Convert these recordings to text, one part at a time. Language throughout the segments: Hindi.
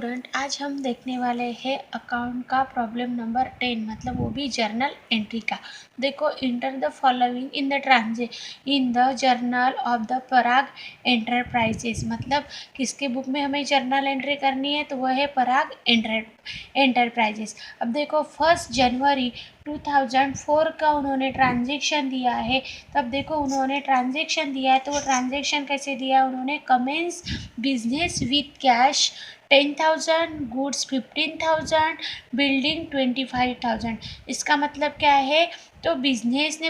स्टूडेंट, आज हम देखने वाले हैं अकाउंट का प्रॉब्लम नंबर 10, मतलब वो भी जर्नल एंट्री का। देखो, enter the following in the journal of the Parag enterprises. मतलब किसके बुक में हमें जर्नल एंट्री करनी है, तो वह है पराग एंटरप्राइजेस। अब देखो, 1 जनवरी 2004 का उन्होंने ट्रांजेक्शन दिया है। तब देखो, उन्होंने ट्रांजेक्शन दिया है तो वो ट्रांजेक्शन कैसे दिया, उन्होंने commences business with cash 10,000, goods 15,000, building 25,000। इसका मतलब क्या है, तो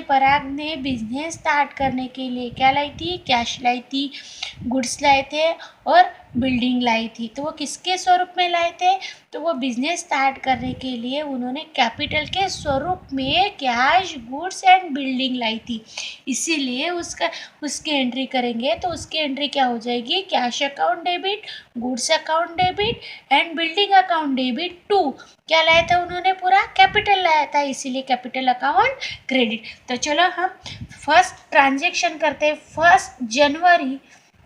पराग ने बिजनेस स्टार्ट करने के लिए क्या लाई थी, कैश लाई थी, गुड्स लाए थे और बिल्डिंग लाई थी। तो वो किसके स्वरूप में लाए थे, तो वो बिजनेस स्टार्ट करने के लिए उन्होंने कैपिटल के स्वरूप में कैश, गुड्स एंड बिल्डिंग लाई थी। इसीलिए उसकी एंट्री करेंगे तो उसकी एंट्री क्या हो जाएगी, cash account debit, goods account debit and building account debit to. क्या लाया था उन्होंने, पूरा कैपिटल लाया था, इसीलिए कैपिटल अकाउंट क्रेडिट। तो चलो हम फर्स्ट ट्रांजेक्शन करते हैं। 1 जनवरी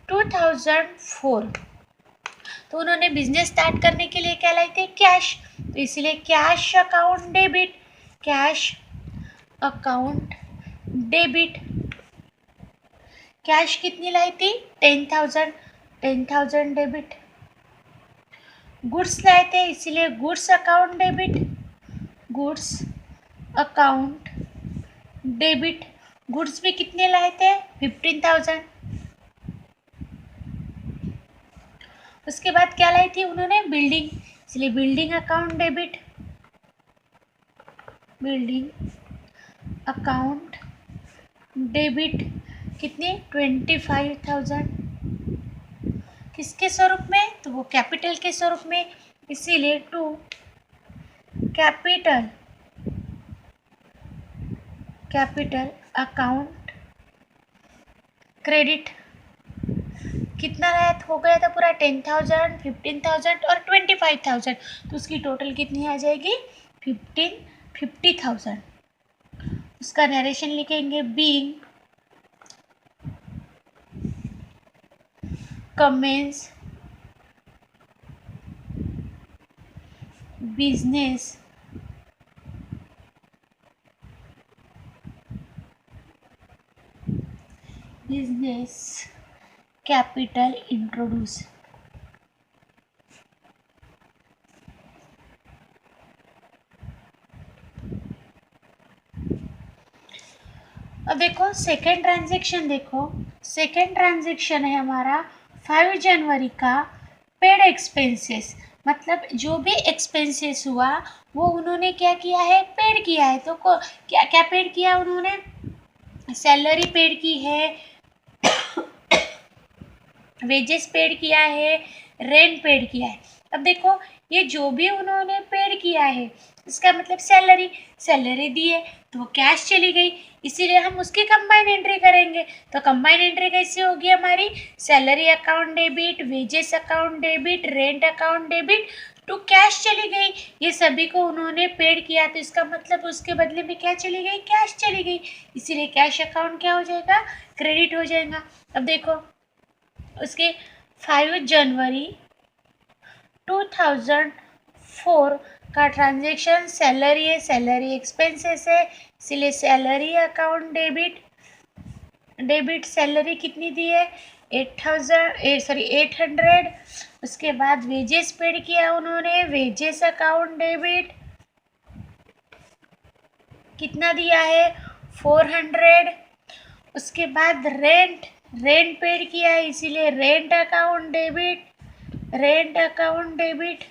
2004 तो उन्होंने बिजनेस स्टार्ट करने के लिए क्या लाए थे, कैश, तो इसीलिए cash account debit, cash account debit. Cash कितनी लाई थी, 10,000, 10,000 डेबिट। गुड्स लाए थे, इसीलिए goods account debit, goods account debit. Goods भी कितने लाए थे, 15,000। उसके बाद क्या लाई थी उन्होंने, बिल्डिंग, इसलिए building account debit, building account debit कितने, 25,000। किसके स्वरूप में, तो वो कैपिटल के स्वरूप में, इसीलिए टू कैपिटल अकाउंट क्रेडिट। कितना हो गया था पूरा, 10,000, 15,000 और 25,000। तो उसकी टोटल कितनी आ जाएगी, 50,000। उसका नरेशन लिखेंगे, being commences business capital introduce. अब देखो सेकेंड ट्रांजेक्शन है हमारा 5 जनवरी का, पेड एक्सपेंसेस। मतलब जो भी एक्सपेंसेस हुआ वो उन्होंने क्या किया है, पेड किया है। तो क्या क्या पेड किया उन्होंने, सैलरी पेड की है, वेजेस पेड किया है, रेंट पेड किया है। अब देखो, ये जो भी उन्होंने पेड किया है इसका मतलब सैलरी दी है तो वो कैश चली गई, इसीलिए हम उसकी कंबाइन एंट्री करेंगे। तो कंबाइन एंट्री कैसी होगी हमारी, salary account debit, wages account debit, rent account debit to cash चली गई। ये सभी को उन्होंने पेड किया तो इसका मतलब उसके बदले में क्या चली गई, कैश चली गई, इसीलिए कैश अकाउंट क्या हो जाएगा, क्रेडिट हो जाएगा। अब देखो उसके 5 जनवरी 2004 का ट्रांजेक्शन सैलरी है, सैलरी एक्सपेंसेस है, इसलिए सैलरी अकाउंट डेबिट सैलरी कितनी दी है, 800। उसके बाद वेजेस पेड किया उन्होंने, वेजेस अकाउंट डेबिट कितना दिया है, 400। उसके बाद रेंट पेड किया है, इसीलिए रेंट अकाउंट डेबिट।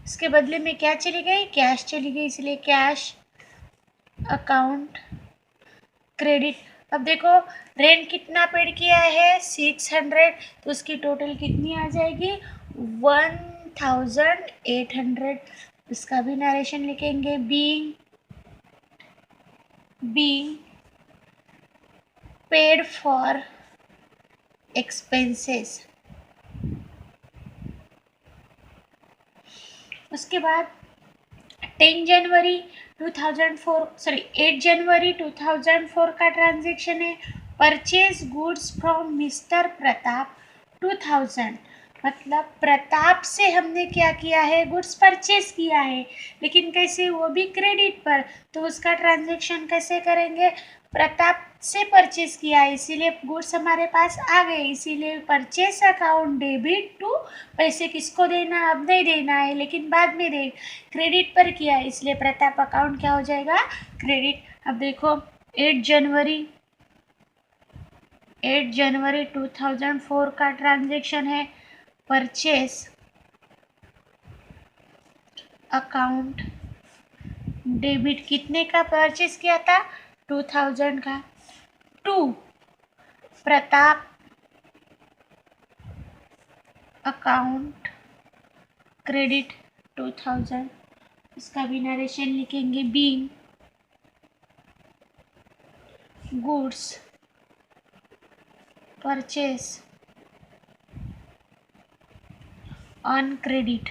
इसके बदले में क्या चली गई, कैश चली गई, इसलिए कैश अकाउंट क्रेडिट। अब देखो रेंट कितना पेड किया है, 600, तो उसकी टोटल कितनी आ जाएगी, 1,800। इसका भी नरेशन लिखेंगे, बीइंग पेड फॉर एक्सपेंसेस। उसके बाद 8 जनवरी 2004 का ट्रांजेक्शन है, purchase goods from mister Pratap 2000। मतलब प्रताप से हमने क्या किया है, गुड्स परचेस किया है, लेकिन कैसे, वो भी क्रेडिट पर। तो उसका ट्रांजैक्शन कैसे करेंगे, प्रताप से परचेस किया है, इसीलिए गुड्स हमारे पास आ गए, इसीलिए परचेस अकाउंट डेबिट टू, पैसे किसको देना है, अब नहीं देना है लेकिन बाद में दे, क्रेडिट पर किया है, इसलिए प्रताप अकाउंट क्या हो जाएगा, क्रेडिट। अब देखो 8 जनवरी 2004 का ट्रांजैक्शन है, परचेस अकाउंट डेबिट, कितने का परचेस किया था, 2000 का, टू प्रताप अकाउंट क्रेडिट 2000, इसका भी नरेशन लिखेंगे, being goods purchase on credit,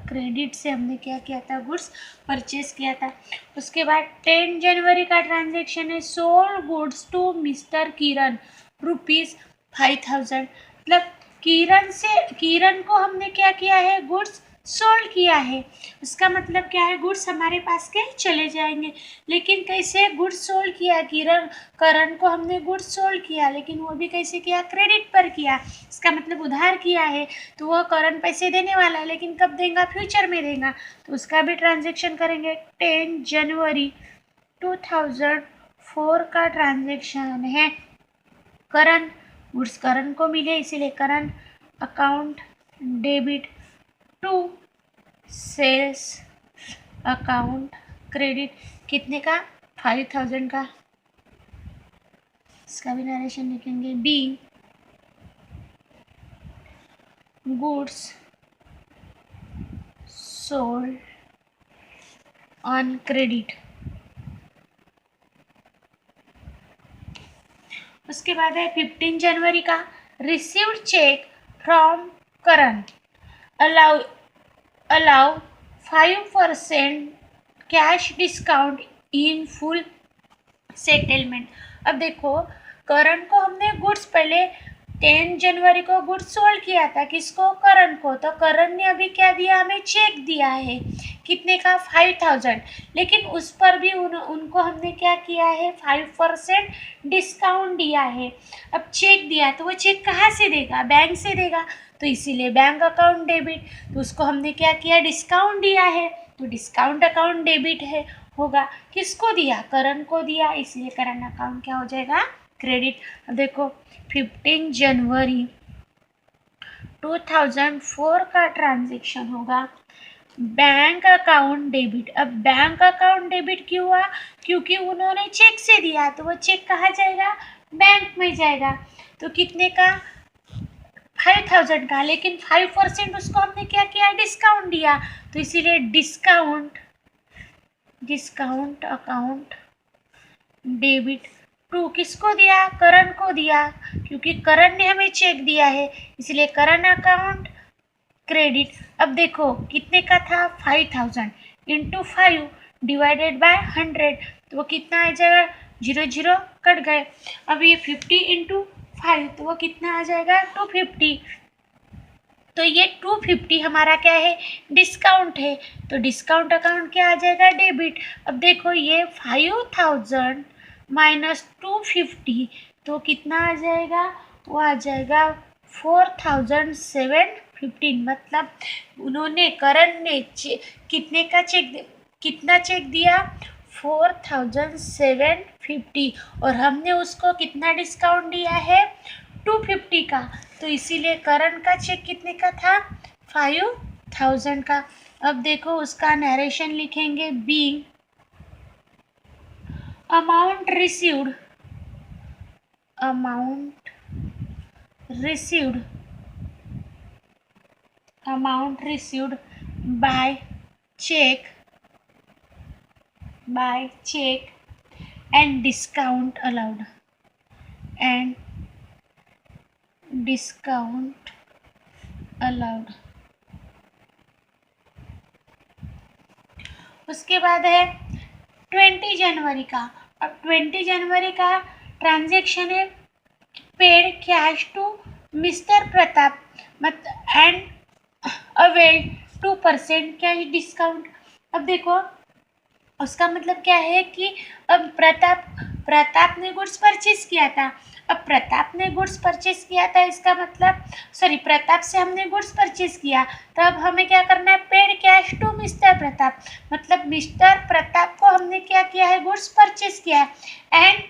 credit से हमने क्या किया था, गुड्स परचेस किया था। उसके बाद 10 जनवरी का ट्रांजैक्शन है, सोल्ड गुड्स टू मिस्टर किरण ₹5000, मतलब किरण को हमने क्या किया है, गुड्स सोल्ड किया है, उसका मतलब क्या है, गुड्स हमारे पास के चले जाएंगे, लेकिन कैसे, गुड्स सोल्ड किया, करण को हमने गुड्स सोल्ड किया, लेकिन वो भी कैसे किया, क्रेडिट पर किया, इसका मतलब उधार किया है, तो वह करण पैसे देने वाला है, लेकिन कब देगा, फ्यूचर में देगा, तो उसका भी ट्रांजैक्शन करेंगे। 10 जनवरी 2004 का ट्रांजैक्शन है, करण गुड्स करण को मिले, इसीलिए Karan account debit to sales account credit, कितने का, 5000 का, इसका भी नरेशन लिखेंगे, be goods sold on credit. उसके बाद है 15 जनवरी का, received cheque from Karan, allow 5% cash discount in full settlement. अब देखो, करण को हमने गुड्स पहले 10 जनवरी को गुड्स सोल्ड किया था, किसको, करण को, तो करण ने अभी क्या दिया, हमें चेक दिया है, कितने का, 5000, लेकिन उस पर भी उनको हमने क्या किया है, 5% डिस्काउंट दिया है। अब चेक दिया तो वो चेक कहाँ से देगा, बैंक से देगा, तो इसीलिए बैंक अकाउंट डेबिट, तो उसको हमने क्या किया, डिस्काउंट दिया है, तो डिस्काउंट अकाउंट डेबिट है, होगा, किसको दिया, करण को दिया, इसलिए करण अकाउंट क्या हो जाएगा, क्रेडिट। अब देखो 15 जनवरी 2004 का ट्रांजैक्शन होगा, बैंक अकाउंट डेबिट। अब बैंक अकाउंट डेबिट क्यों हुआ, क्योंकि उन्होंने चेक से दिया, तो वो चेक कहाँ जाएगा, बैंक में जाएगा, तो कितने का, 5000 का, लेकिन 5% उसको हमने क्या किया, डिस्काउंट दिया, तो इसीलिए डिस्काउंट अकाउंट डेबिट टू, किसको दिया, करण को दिया, क्योंकि करण ने हमें चेक दिया है, इसलिए करण अकाउंट क्रेडिट। अब देखो कितने का था, 5000 इंटू 5 डिवाइडेड बाय 100, तो वो कितना आ जाएगा, 0 कट गए, अब ये 50 इंटू 5, तो वो कितना आ जाएगा, 250, तो ये 250 हमारा क्या है, डिस्काउंट है, तो डिस्काउंट अकाउंट क्या आ जाएगा, डेबिट। अब देखो ये 5000 माइनस 250, तो कितना आ जाएगा, वो आ जाएगा 4715, मतलब उन्होंने, करण ने कितना चेक दिया, 4750, और हमने उसको कितना डिस्काउंट दिया है, 250 का, तो इसीलिए करण का चेक कितने का था, 5000 का। अब देखो उसका नरेशन लिखेंगे, be amount received by cheque and discount allowed. उसके बाद है 20 जनवरी का। अब 20 जनवरी का ट्रांजैक्शन है, paid cash to mister Pratap and availed 2% cash discount. अब देखो उसका मतलब क्या है कि अब प्रताप ने गुड्स परचेज किया था। अब प्रताप ने गुड्स परचेज किया था, इसका मतलब सॉरी प्रताप से हमने गुड्स परचेज किया, तो अब हमें क्या करना है, paid cash to mister Pratap, मतलब मिस्टर प्रताप को हमने क्या किया है, गुड्स परचेज किया है। एंड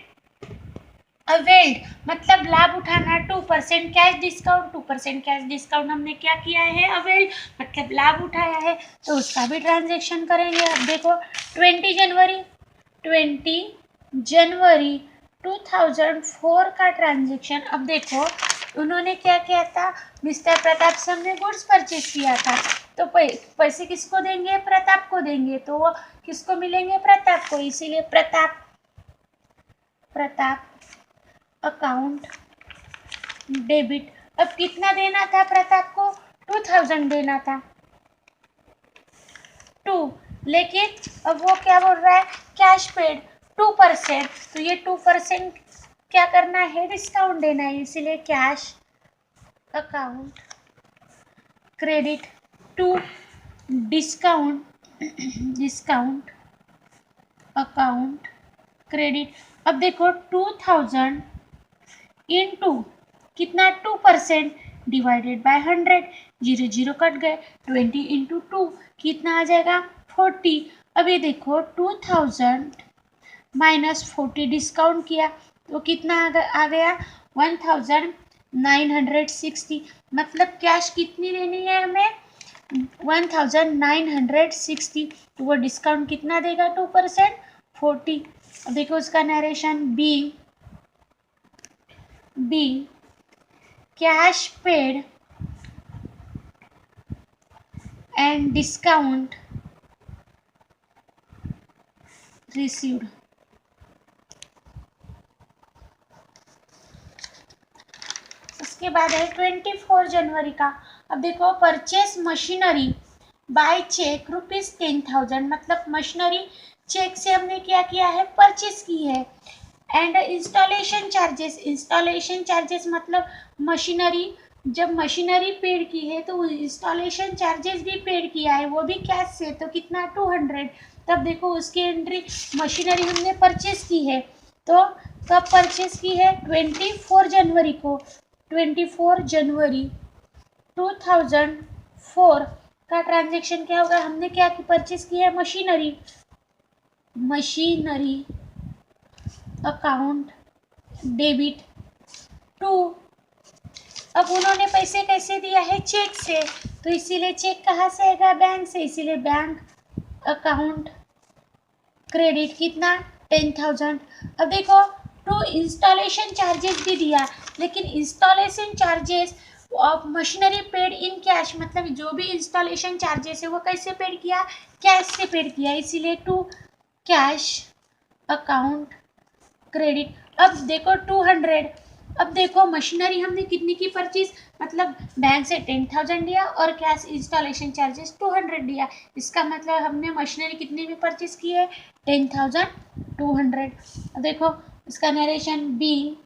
अवेल्ड मतलब लाभ उठाना, 2% कैश डिस्काउंट, 2% कैश डिस्काउंट हमने क्या किया है, अवेल्ड मतलब लाभ उठाया है, तो उसका भी ट्रांजेक्शन करेंगे। अब देखो 20 जनवरी 2004 का ट्रांजेक्शन। अब देखो उन्होंने क्या किया था, मिस्टर प्रताप से हमने गुड्स परचेज किया था, तो पैसे किसको देंगे, प्रताप को देंगे, तो वो किसको मिलेंगे, प्रताप को, इसीलिए प्रताप अकाउंट डेबिट। अब कितना देना था प्रताप को, 2000 देना था, 2, लेकिन अब वो क्या बोल रहा है, कैश पेड 2%, तो ये 2% क्या करना है, डिस्काउंट देना है, इसीलिए cash account credit to discount account credit. अब देखो 2000 इंटू कितना, 2% डिवाइडेड बाय 100, 0 कट गए, 20 इंटू 2 कितना आ जाएगा, 40। अभी देखो 2000 माइनस 40 डिस्काउंट किया तो कितना आ गया, 1960, मतलब कैश कितनी देनी है हमें, 1960, तो वो डिस्काउंट कितना देगा, 2%, 40। अब देखो उसका narration be cash paid and discount received. उसके बाद है 24 जनवरी का। अब देखो परचेस मशीनरी बाय चेक ₹10,000, मतलब मशीनरी चेक से हमने क्या किया है, परचेस की है। एंड इंस्टॉलेशन चार्जेस मतलब मशीनरी, जब मशीनरी पेड की है तो इंस्टॉलेशन चार्जेस भी पेड किया है, वो भी कैश से, तो कितना, 200। तब देखो उसकी एंट्री, मशीनरी हमने परचेस की है, तो कब परचेस की है, 24 जनवरी को, 24 जनवरी 2004 का ट्रांजेक्शन क्या होगा, हमने क्या परचेस किया है, मशीनरी अकाउंट डेबिट टू। अब उन्होंने पैसे कैसे दिया है, चेक से, तो इसीलिए चेक कहाँ से आएगा, बैंक से, इसीलिए बैंक अकाउंट क्रेडिट कितना, 10,000। अब देखो टू इंस्टॉलेशन चार्जेस भी दिया, लेकिन installation charges of machinery paid in cash, मतलब जो भी इंस्टॉलेशन चार्जेस है वो कैसे पेड किया, कैश से पेड किया, इसीलिए टू कैश अकाउंट क्रेडिट। अब देखो 200। अब देखो मशीनरी हमने कितनी की परचेज, मतलब बैंक से 10,000 दिया और कैश इंस्टॉलेशन चार्जेस 200 दिया, इसका मतलब हमने मशीनरी कितनी भी परचेज की है, 10,200। अब देखो इसका नरेशन बी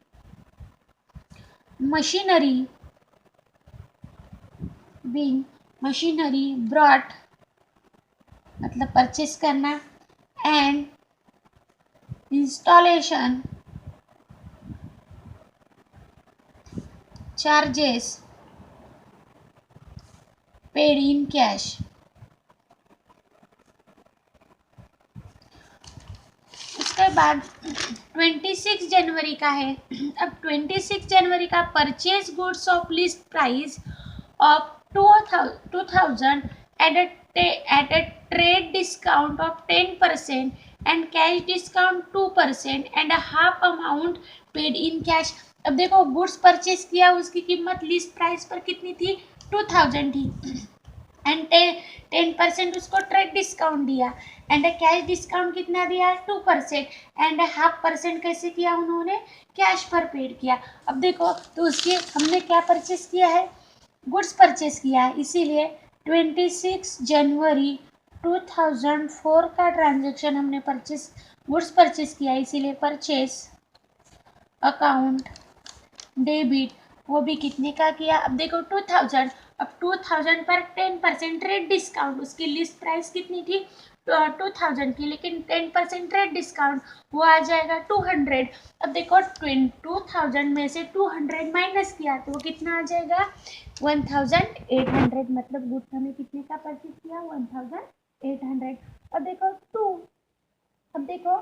मशीनरी ब्रॉट मतलब परचेज करना, and installation charges paid in cash. उसके बाद 26 जनवरी का है। अब 26 जनवरी का purchase goods of list price of 2000 at a trade discount of 10% and cash discount 2% and a half amount paid in cash। अब देखो गुड्स परचेज किया, उसकी कीमत लिस्ट प्राइस पर कितनी थी, 2000 थी, एंड 10% उसको ट्रेड डिस्काउंट दिया, एंड कैश डिस्काउंट कितना दिया, 2%, एंड 0.5% कैसे किया उन्होंने, कैश पर पेड किया। अब देखो तो उसकी हमने क्या परचेस किया है, गुड्स परचेस किया है, इसीलिए 26 जनवरी 2004 का ट्रांजेक्शन हमने गुड्स परचेस किया, इसीलिए परचेस अकाउंट डेबिट, वो भी कितने का किया, अब देखो 2000, अब 2000 पर 10% रेट डिस्काउंट, उसकी लिस्ट प्राइस कितनी थी 2000 की, लेकिन 10% रेट डिस्काउंट वो आ जाएगा 200। अब देखो 2000 में से 200 माइनस किया तो वो कितना आ जाएगा 1800, मतलब गुड्स हमें कितने का परचेज किया 1800। अब देखो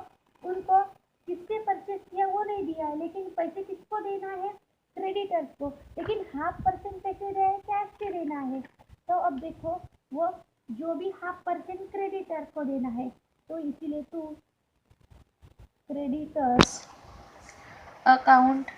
उनको किससे परचेज किया वो नहीं दिया है, लेकिन पैसे किसको देना है क्रेडिटर्स को, लेकिन 0.5% पैसे दे कैश से देना है। तो अब देखो वो जो भी 0.5% क्रेडिटर्स को देना है, तो इसीलिए टू क्रेडिटर्स अकाउंट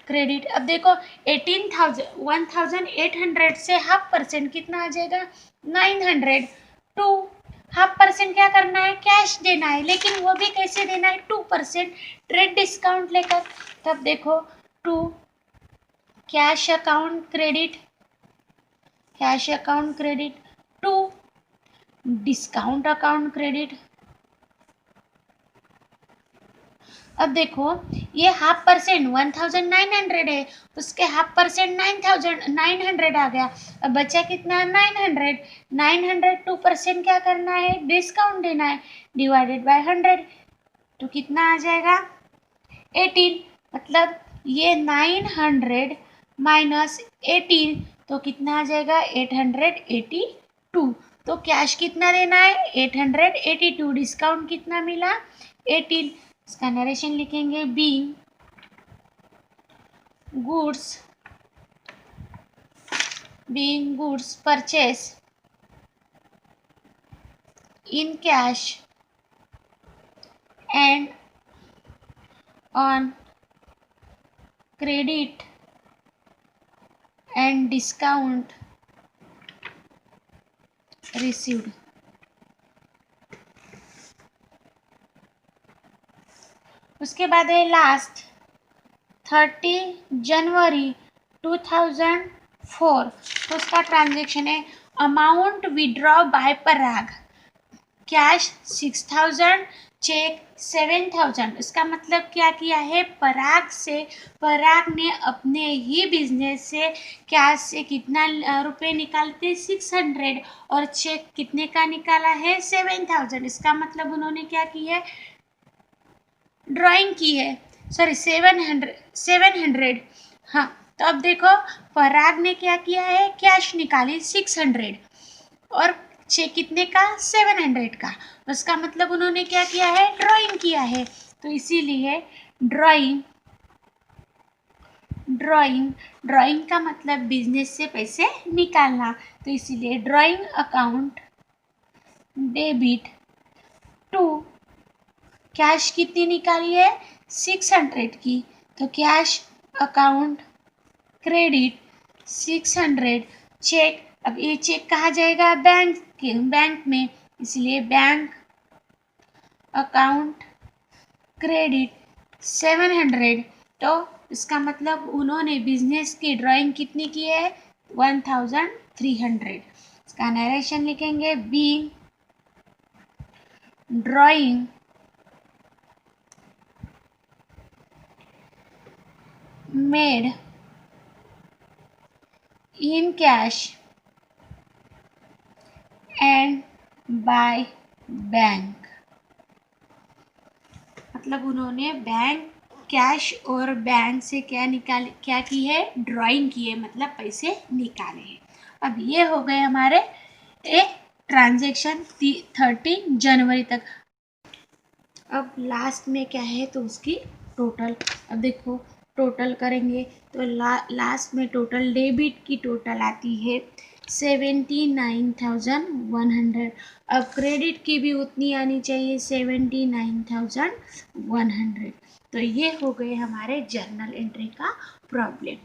क्रेडिट। अब देखो 1800 से 0.5% कितना आ जाएगा 900। टू 0.5% क्या करना है कैश देना है, लेकिन वो भी कैसे देना है 2% ट्रेड डिस्काउंट लेकर। तब देखो to cash account credit to discount account credit. अब देखो ये 0.5% 1900 है, उसके 0.5% 900 आ गया, अब बचा कितना 900 2% क्या करना है डिस्काउंट देना है, डिवाइडेड बाय 100, तो कितना आ जाएगा 18। मतलब ये 900 माइनस 18 तो कितना आ जाएगा 882। तो कैश कितना देना है 882, डिस्काउंट कितना मिला 18। इसका नरेशन लिखेंगे being goods purchase in cash and on credit and discount received. उसके बाद है लास्ट 30 जनवरी 2004, तो उसका ट्रांजेक्शन है अमाउंट विड्रॉ बाय पराग, कैश 6000, चेक 7000। इसका मतलब क्या किया है पराग ने अपने ही बिजनेस से कैश से कितना रुपए निकालते 600 और चेक कितने का निकाला है 7000। इसका मतलब उन्होंने क्या किया है ड्राइंग की है, सॉरी 700। हाँ, तो अब देखो पराग ने क्या किया है कैश निकाली 600 और चेक कितने का 700 का, उसका मतलब उन्होंने क्या किया है ड्राइंग किया है। तो इसीलिए ड्राइंग का मतलब बिजनेस से पैसे निकालना, तो इसीलिए drawing account debit to cash कितनी निकाली है 600 की, तो कैश अकाउंट क्रेडिट 600, चेक, अब ये चेक कहाँ जाएगा बैंक में, इसलिए बैंक अकाउंट क्रेडिट 700। तो इसका मतलब उन्होंने बिजनेस की ड्राइंग कितनी की है 1300। इसका नरेशन लिखेंगे being drawing made in cash and by bank, मतलब उन्होंने बैंक कैश और बैंक से क्या की है ड्राइंग की है, मतलब पैसे निकाले हैं। अब ये हो गए हमारे एक ट्रांजेक्शन 30 जनवरी तक। अब लास्ट में क्या है तो उसकी टोटल, अब देखो टोटल करेंगे तो लास्ट में टोटल डेबिट की टोटल आती है 79,100। अब क्रेडिट की भी उतनी आनी चाहिए 79,100। तो ये हो गए हमारे जर्नल एंट्री का प्रॉब्लम।